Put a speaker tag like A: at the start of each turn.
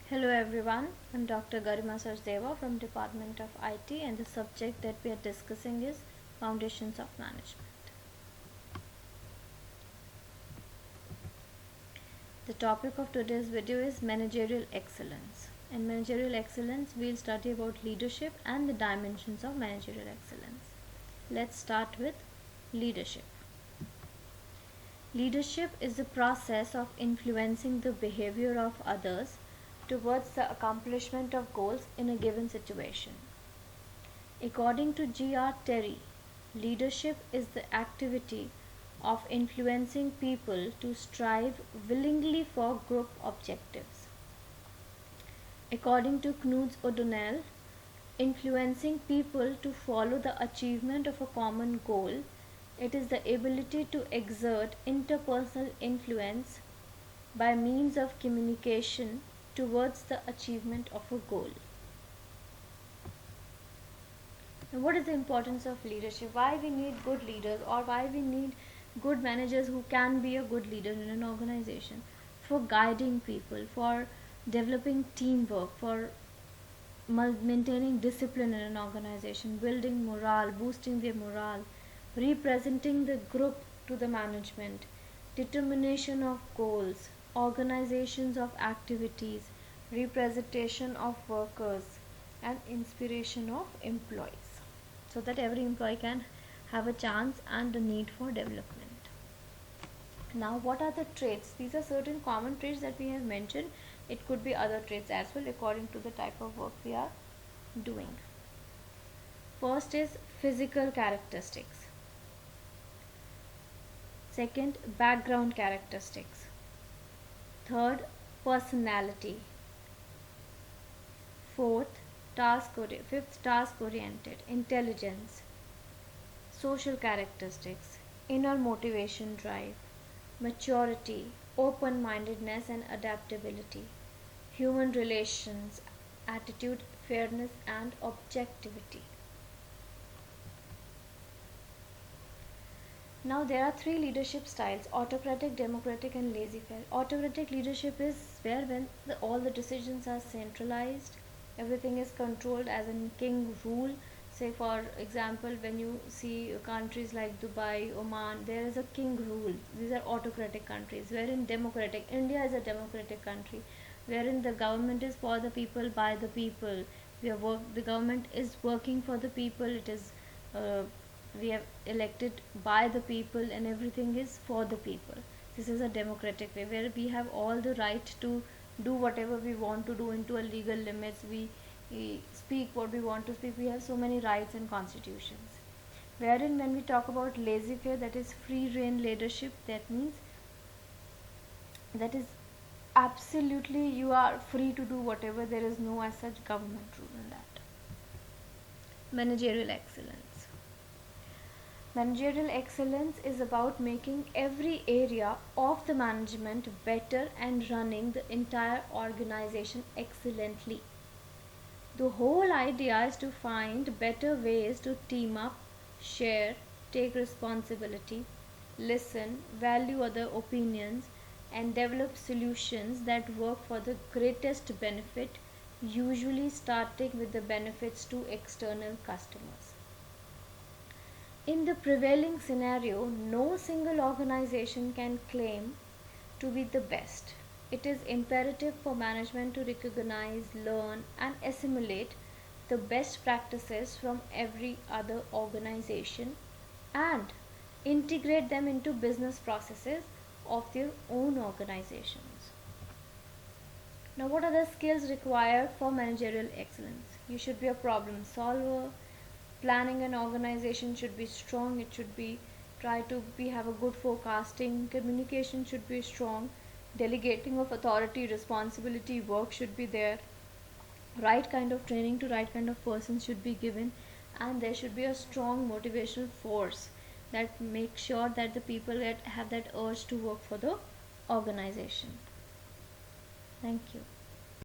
A: Hello everyone, I'm Dr. Garima Sachdeva from Department of IT, and the subject that we are discussing is Foundations of Management. The topic of today's video is Managerial Excellence. In Managerial Excellence, we'll study about leadership and the dimensions of managerial excellence. Let's start with leadership. Leadership is the process of influencing the behavior of others towards the accomplishment of goals in a given situation. According to G.R. Terry, leadership is the activity of influencing people to strive willingly for group objectives. According to Knut O'Donnell, influencing people to follow the achievement of a common goal, it is the ability to exert interpersonal influence by means of communication towards the achievement of a goal. Now, what is the importance of leadership? Why we need good leaders, or why we need good managers who can be a good leader in an organization? For guiding people, for developing teamwork, for maintaining discipline in an organization, building morale, boosting their morale, representing the group to the management, determination of goals, organizations of activities, representation of workers, and inspiration of employees, so that every employee can have a chance and a need for development. Now, what are the traits? These are certain common traits that we have mentioned. It could be other traits as well according to the type of work we are doing. First is physical characteristics. Second, background characteristics. Third, personality. Fifth, task oriented, intelligence, social characteristics, inner motivation drive, maturity, open mindedness and adaptability, human relations, attitude, fairness and objectivity. Now there are three leadership styles: autocratic, democratic and laissez-faire. Autocratic leadership is where when all the decisions are centralized, everything is controlled as in king rule. Say for example, when you see countries like Dubai, Oman, there is a king rule. These are autocratic countries. Wherein democratic, India is a democratic country, wherein the government is for the people, by the people. The government is working for the people. It is we have elected by the people, and everything is for the people. This is a democratic way where we have all the right to do whatever we want to do into a legal limits. We speak what we want to speak. We have so many rights and constitutions. Wherein when we talk about laissez-faire, that is free reign leadership, that means that is absolutely you are free to do whatever. There is no as such government rule in that. Managerial excellence. Managerial excellence is about making every area of the management better and running the entire organization excellently. The whole idea is to find better ways to team up, share, take responsibility, listen, value other opinions, and develop solutions that work for the greatest benefit, usually starting with the benefits to external customers. In the prevailing scenario, no single organization can claim to be the best. It is imperative for management to recognize, learn, and assimilate the best practices from every other organization and integrate them into business processes of their own organizations. Now, what are the skills required for managerial excellence? You should be a problem solver. Planning and organization should be strong. It should be try to be have a good forecasting. Communication should be strong. Delegating of authority, responsibility, work should be there. Right kind of training to right kind of person should be given, and there should be a strong motivational force that makes sure that the people have that urge to work for the organization. Thank you.